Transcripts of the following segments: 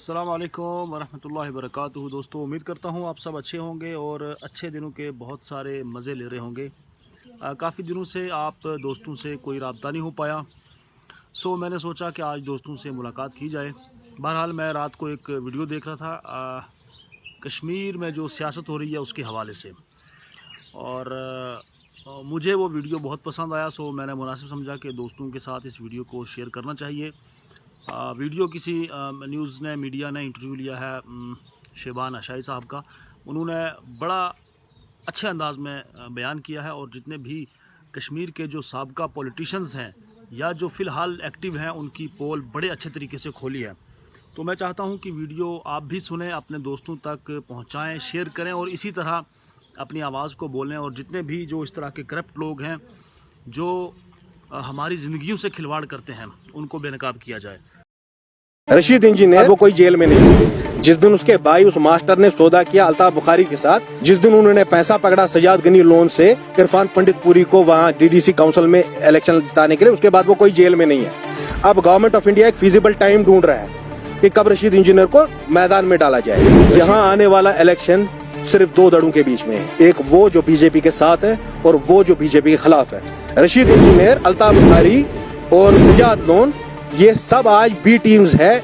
السلام علیکم ورحمۃ اللہ وبرکاتہ دوستو، امید کرتا ہوں آپ سب اچھے ہوں گے اور اچھے دنوں کے بہت سارے مزے لے رہے ہوں گے۔ کافی دنوں سے آپ دوستوں سے کوئی رابطہ نہیں ہو پایا، میں نے سوچا کہ آج دوستوں سے ملاقات کی جائے۔ بہرحال میں رات کو ایک ویڈیو دیکھ رہا تھا کشمیر میں جو سیاست ہو رہی ہے اس کے حوالے سے، اور مجھے وہ ویڈیو بہت پسند آیا، میں نے مناسب سمجھا کہ دوستوں کے ساتھ اس ویڈیو کو شیئر کرنا چاہیے۔ ویڈیو کسی نیوز نے میڈیا نے انٹرویو لیا ہے شیبان اشائی صاحب کا، انہوں نے بڑا اچھے انداز میں بیان کیا ہے، اور جتنے بھی کشمیر کے جو سابقہ پولیٹیشنز ہیں یا جو فی الحال ایکٹیو ہیں ان کی پول بڑے اچھے طریقے سے کھولی ہے۔ تو میں چاہتا ہوں کہ ویڈیو آپ بھی سنیں، اپنے دوستوں تک پہنچائیں، شیئر کریں، اور اسی طرح اپنی آواز کو بولیں، اور جتنے بھی جو اس طرح کے کرپٹ لوگ ہیں جو ہماری زندگیوں سے کھلواڑ کرتے ہیں ان کو بے نقاب کیا جائے۔ رشید انجینئر وہ کوئی جیل میں نہیں۔ جس دن اس کے بھائی اس ماسٹر نے سودا کیا الطاف بخاری کے ساتھ، جس دن انہوں نے پیسہ پکڑا سجاد غنی لون سے عرفان پنڈت پوری کو وہاں ڈی ڈی سی کاؤنسل میں الیکشن جتانے کے لیے، اس کے بعد وہ کوئی جیل میں نہیں ہے۔ اب گورنمنٹ آف انڈیا ایک فیزیبل ٹائم ڈھونڈ رہا ہے کہ کب رشید انجینئر کو میدان میں ڈالا جائے۔ یہاں آنے والا الیکشن صرف دو دڑوں کے بیچ میں ہے، ایک وہ جو بی جے پی کے ساتھ ہے اور وہ جو بی جے پی کے خلاف ہے۔ رشید انجینئر، الطاف بخاری اور سجاد لون، یہ سب آج بی ٹیمز ہے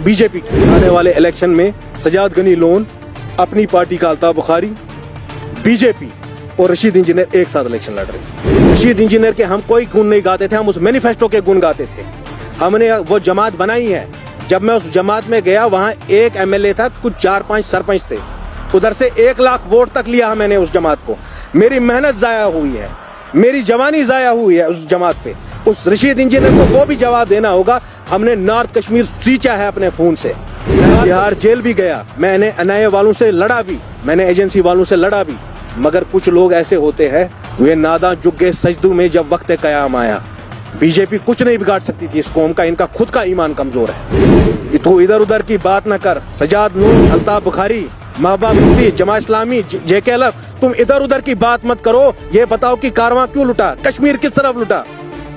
بی جے پی کی۔ آنے والے الیکشن میں سجاد غنی لون، اپنی پارٹی کا الطاف بخاری، بی جے پی اور رشید انجینئر ایک ساتھ الیکشن لڑ رہے ہیں۔ رشید انجینئر کے ہم کوئی گن نہیں گاتے تھے، ہم اس مینیفیسٹو کے گن گاتے تھے۔ ہم نے وہ جماعت بنائی ہے، جب میں اس جماعت میں گیا وہاں ایک ایم ایل اے تھا، کچھ 4-5 سرپنچ تھے، ادھر سے 1 لاکھ ووٹ تک لیا میں نے اس جماعت کو۔ میری محنت ضائع ہوئی ہے، میری جوانی ضائع ہوئی ہے اس جماعت پہ۔ اس رشید انجینئر کو وہ بھی جواب دینا ہوگا۔ ہم نے نارتھ کشمیر سینچا ہے اپنے خون سے، بہار جیل بھی گیا، میں نے این آئی اے والوں سے لڑا بھی، میں نے ایجنسی والوں سے لڑا بھی، مگر کچھ لوگ ایسے ہوتے ہیں وہ ناداں جھک گئے سجدوں میں جب وقت قیام آیا۔ بی جے پی کچھ نہیں بگاڑ سکتی تھی اس قوم کا، ان کا خود کا ایمان کمزور ہے۔ تو ادھر ادھر کی بات نہ کر، سجاد لون، الطاف بخاری، محبوبہ مفتی، جماعت اسلامی، جے کے ایل ایف، تم ادھر ادھر کی بات مت کرو، یہ بتاؤ کہ کارواں کیوں لٹا، کشمیر کس طرف لٹا۔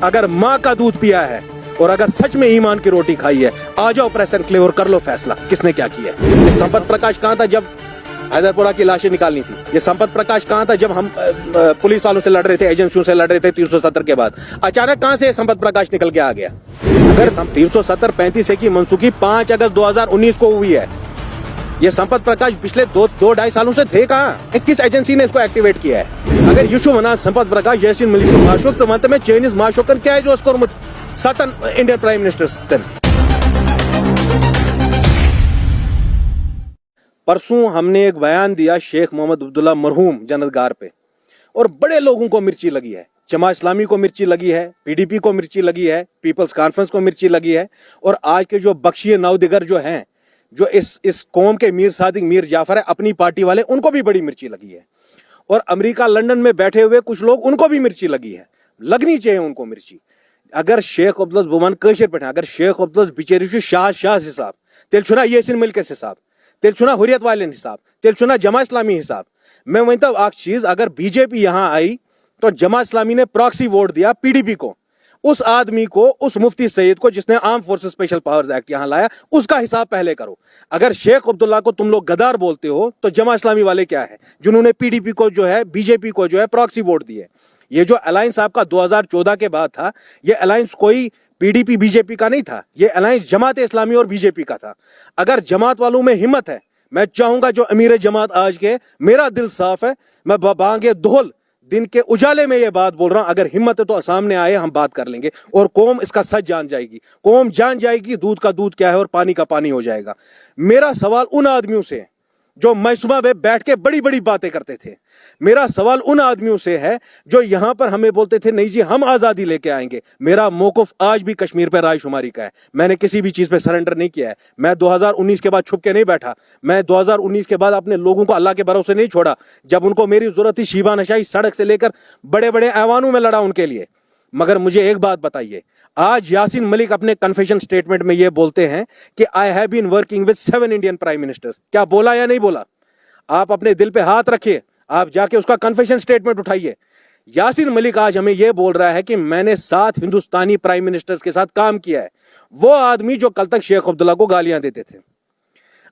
اگر ماں کا دودھ پیا ہے اور اگر سچ میں ایمان کی روٹی کھائی ہے، آ جاؤ پریس انکلیو اور کر لو فیصلہ کس نے کیا کیا ہے۔ یہ سمپت پرکاش کہاں تھا جب حیدر پورہ کی لاشیں نکالنی تھی؟ یہ سمپت پرکاش کہاں تھا جب ہم پولیس والوں سے لڑ رہے تھے، ایجنسیوں سے لڑ رہے تھے 370 کے بعد؟ اچانک کہاں سے سمپت پرکاش نکل کے آ گیا؟ اگر 370-35 کی منسوخی 5 اگست 2019 کو ہوئی ہے، یہ سمپت پرکاش پچھلے 2-2.5 سالوں سے تھے کہاں؟ کس ایجنسی نے اس کو ایکٹیویٹ کیا ہے؟ اگر یشو ونا سمپت پرکاش یاسین ملک معشوق تو منت میں چینیز معشوقن کیا ہے جو اس کو ستن انڈین پرائم منسٹر ستن۔ پرسوں ہم نے ایک بیان دیا شیخ محمد عبداللہ مرحوم جنتگار پہ، اور بڑے لوگوں کو مرچی لگی ہے۔ جماعت اسلامی کو مرچی لگی ہے، پی ڈی پی کو مرچی لگی ہے، پیپلز کانفرنس کو مرچی لگی ہے، اور آج کے جو بخشیے نودگر جو ہیں، جو اس قوم کے میر صادق میر جعفر ہے، اپنی پارٹی والے، ان کو بھی بڑی مرچی لگی ہے، اور امریکہ لنڈن میں بیٹھے ہوئے کچھ لوگ، ان کو بھی مرچی لگی ہے، لگنی چاہیے ان کو مرچی۔ اگر شیخ عبدالعزیز بومان کشر پہ اگر شیخ عبدالعزیز بچیرس شاہ حساب، تیل چھنا یاسین ملکس حساب، تیل چھنا حریت والن حساب، تیل چھنا جماعت اسلامی حساب۔ میں ونتا اک چیز، اگر بی جے پی یہاں آئی تو جماعت اسلامی نے پراکسی ووٹ دیا پی ڈی پی کو، اس آدمی کو، اس مفتی سعید کو جس نے arm forces special powers act یہاں لایا، اس کا حساب پہلے کرو۔ اگر شیخ عبداللہ کو تم لوگ غدار بولتے ہو تو جماعت اسلامی والے کیا ہے جنہوں نے پی ڈی پی کو جو ہے، بی جے پی کو جو ہے پراکسی ووٹ دیے؟ یہ جو الائنس آپ کا 2014 کے بعد تھا، یہ الائنس کوئی P D P B J پی کا نہیں تھا، یہ الائنس جماعت اسلامی اور بی جے پی کا تھا۔ اگر جماعت والوں میں ہمت ہے، میں چاہوں گا جو امیر جماعت آج کے، میرا دل صاف ہے، میں بانگے دھول دن کے اجالے میں یہ بات بول رہا ہوں، اگر ہمت ہے تو سامنے آئے، ہم بات کر لیں گے، اور قوم اس کا سچ جان جائے گی، قوم جان جائے گی دودھ کا دودھ کیا ہے اور پانی کا پانی ہو جائے گا۔ میرا سوال ان آدمیوں سے جو محسوبہ میں بیٹھ کے بڑی بڑی باتیں کرتے تھے، میرا سوال ان آدمیوں سے ہے جو یہاں پر ہمیں بولتے تھے نہیں جی ہم آزادی لے کے آئیں گے۔ میرا موقف آج بھی کشمیر پہ رائے شماری کا ہے، میں نے کسی بھی چیز پہ سرنڈر نہیں کیا ہے، میں 2019 کے بعد چھپ کے نہیں بیٹھا، میں 2019 کے بعد اپنے لوگوں کو اللہ کے بھروسے نہیں چھوڑا۔ جب ان کو میری ضرورت تھی، شیبان اشائی سڑک سے لے کر بڑے بڑے ایوانوں میں لڑا ان کے لیے۔ مگر مجھے ایک بات بتائیے، آج یاسین ملک اپنے کنفیشن سٹیٹمنٹ میں یہ بولتے ہیں کہ I have been working with 7 Indian prime ministers. کیا بولا یا نہیں بولا؟ آپ اپنے دل پہ ہاتھ رکھیے، آپ جا کے اس کا کنفیشن سٹیٹمنٹ اٹھائیے۔ یاسین ملک آج ہمیں یہ بول رہا ہے کہ میں نے 7 ہندوستانی پرائم منسٹرز کے ساتھ کام کیا ہے، وہ آدمی جو کل تک شیخ عبداللہ کو گالیاں دیتے تھے۔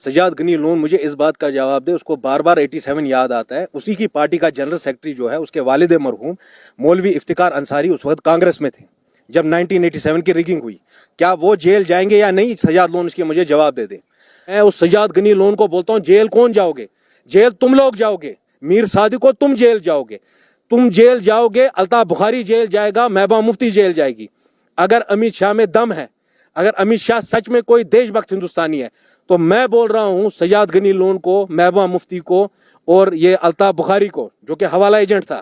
سجاد غنی لون مجھے اس بات کا جواب دے. اس کو بار بار 87 یاد آتا ہے. اسی کی پارٹی کا جنرل سیکرٹری جو ہے اس کے والد مرحوم مولوی افتخار انصاری اس وقت کانگریس میں تھے جب 1987 کی ریگنگ ہوئی. کیا وہ جیل جائیں گے یا نہیں؟ سجاد لون اس کے مجھے جواب دے دیں. میں اس سجاد غنی لون کو بولتا ہوں جیل کون جاؤ گے؟ جیل تم لوگ جاؤ گے. میر صادق کو تم جیل جاؤ گے. تم جیل جاؤ گے. الطاف بخاری جیل جائے گا. محبوبہ مفتی جیل جائے گی. اگر امت شاہ میں دم ہے، اگر امت شاہ سچ میں کوئی دیش بھکت ہندوستانی ہے، تو میں بول رہا ہوں سجاد غنی لون کو، محبوبہ مفتی کو اور یہ الطاف بخاری کو جو کہ حوالہ ایجنٹ تھا،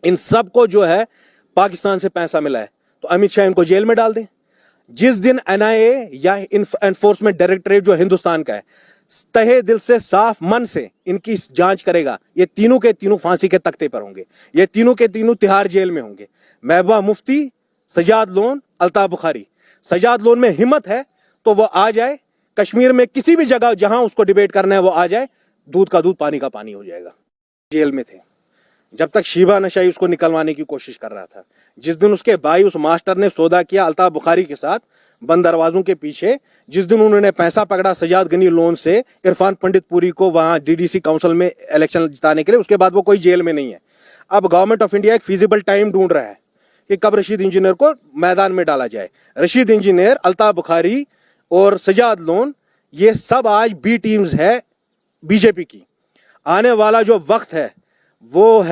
ان سب کو جو ہے پاکستان سے پیسہ ملا ہے تو امت شاہ ان کو جیل میں ڈال دیں. جس دن NIA یا انفورسمنٹ ڈائریکٹریٹ جو ہندوستان کا ہے تہے دل سے صاف من سے ان کی جانچ کرے گا، یہ تینوں کے تینوں پھانسی کے تختے پر ہوں گے. یہ تینوں کے تینوں تہاڑ جیل میں ہوں گے. محبوبہ مفتی، سجاد لون، الطاف بخاری. سجاد لون میں ہمت ہے تو وہ آ جائے کشمیر میں کسی بھی جگہ جہاں اس کو ڈیبیٹ کرنا ہے وہ آ جائے. دودھ کا دودھ پانی کا پانی ہو جائے گا. جیل میں تھے جب تک شیبہ نشائی اس کو نکلوانے کی کوشش کر رہا تھا. جس دن اس کے بھائی اس ماسٹر نے سودا کیا الطاف بخاری کے ساتھ بند دروازوں کے پیچھے، جس دن انہوں نے پیسہ پکڑا سجاد غنی لون سے عرفان پنڈت پوری کو وہاں DDC کاؤنسل میں الیکشن جتانے کے لیے، اس کے بعد وہ کوئی جیل میں نہیں ہے. اب گورنمنٹ آف انڈیا ایک فیزیبل ٹائم ڈھونڈ رہا ہے کہ کب رشید انجینئر کو میدان میں ڈالا جائے. رشید انجینئر، الطاف بخاری اور سجاد لون یہ سب آج بی ٹیمز ہے BJP کی. آنے والا جو وقت ہے وہ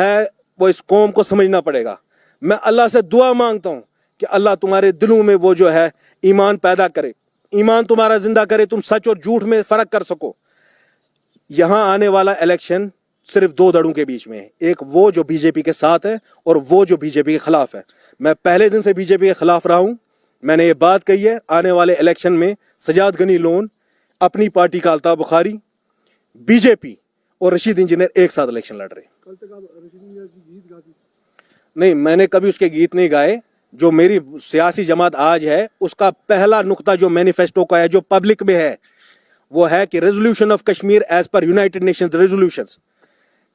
اس قوم کو سمجھنا پڑے گا. میں اللہ سے دعا مانگتا ہوں کہ اللہ تمہارے دلوں میں وہ جو ہے ایمان پیدا کرے، ایمان تمہارا زندہ کرے، تم سچ اور جھوٹ میں فرق کر سکو. یہاں آنے والا الیکشن صرف دو دڑوں کے بیچ میں ہے، ایک وہ جو BJP کے ساتھ ہے اور وہ جو BJP کے خلاف ہے. میں پہلے دن سے BJP کے خلاف رہا ہوں. میں نے یہ بات کہی ہے آنے والے الیکشن میں سجاد غنی لون، اپنی پارٹی کا الطاف بخاری، BJP اور رشید انجینئر ایک ساتھ الیکشن لڑ رہے. نہیں، میں نے کبھی اس کے گیت نہیں گائے. جو میری سیاسی جماعت آج ہے اس کا پہلا نقطہ جو مینیفیسٹو کا ہے، جو پبلک میں ہے، وہ ہے کہ resolution of Kashmir as per United nations resolutions.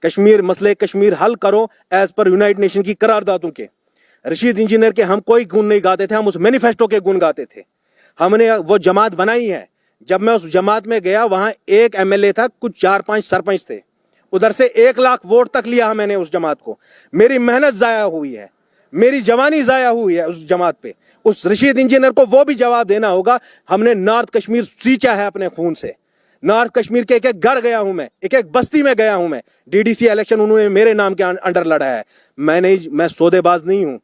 Kashmir مسئلے کشمیر حل کرو ایز پر یونائٹڈ نیشن کی قراردادوں کے. رشید انجینئر کے ہم کوئی گن نہیں گاتے تھے، ہم اس مینیفیسٹو کے گن گاتے تھے. ہم نے وہ جماعت بنائی ہے. جب میں اس جماعت میں گیا وہاں ایک MLA تھا، کچھ 4-5 سرپنچ تھے. ادھر سے 1 لاکھ ووٹ تک لیا میں نے اس جماعت کو. میری محنت ضائع ہوئی ہے، میری جوانی ضائع ہوئی ہے اس جماعت پہ. اس رشید انجینئر کو وہ بھی جواب دینا ہوگا. ہم نے نارتھ کشمیر سینچا ہے اپنے خون سے. نارتھ کشمیر کے ایک ایک گھر گیا ہوں میں، ایک ایک بستی میں گیا ہوں میں. DDC الیکشن انہوں نے میرے نام کے انڈر لڑا ہے. میں سودے باز نہیں ہوں.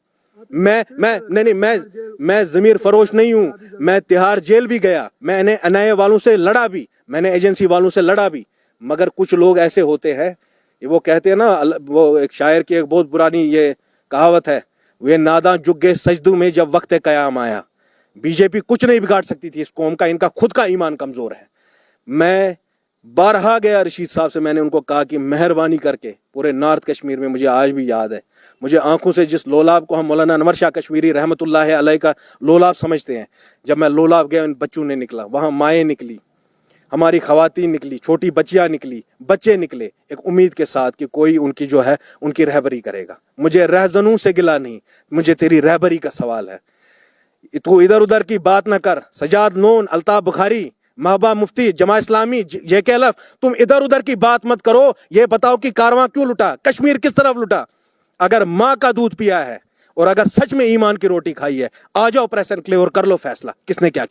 میں ضمیر فروش نہیں ہوں. میں تہاڑ جیل بھی گیا. میں نے NIA والوں سے لڑا بھی، میں نے ایجنسی والوں سے لڑا بھی. مگر کچھ لوگ ایسے ہوتے ہیں، وہ کہتے ہیں نا، وہ ایک شاعر کی ایک بہت پرانی یہ کہاوت ہے، وہ ناداں جگے سجدوں میں جب وقت قیام آیا. BJP کچھ نہیں بگاڑ سکتی تھی اس قوم کا. ان کا خود کا ایمان کمزور ہے. میں بارہا گیا رشید صاحب سے، میں نے ان کو کہا کہ مہربانی کر کے پورے نارتھ کشمیر میں، مجھے آج بھی یاد ہے، مجھے آنکھوں سے جس لولاب کو ہم مولانا انور شاہ کشمیری رحمۃ اللہ علیہ کا لولاب سمجھتے ہیں، جب میں لولاب گیا ان بچوں نے نکلا، وہاں مائیں نکلی، ہماری خواتین نکلی، چھوٹی بچیاں نکلی، بچے نکلے، ایک امید کے ساتھ کہ کوئی ان کی جو ہے ان کی رہبری کرے گا. مجھے رہزنوں سے گلا نہیں، مجھے تیری رہبری کا سوال ہے. تو ادھر ادھر کی بات نہ کر. سجاد لون، الطاف بخاری، محبوبہ مفتی، جماعت اسلامی، JKLF، تم ادھر ادھر کی بات مت کرو. یہ بتاؤ کہ کارواں کیوں لٹا، کشمیر کس طرف لٹا. اگر ماں کا دودھ پیا ہے اور اگر سچ میں ایمان کی روٹی کھائی ہے، آ جاؤ پریس انکلیو اور کر لو فیصلہ کس نے کیا کیا.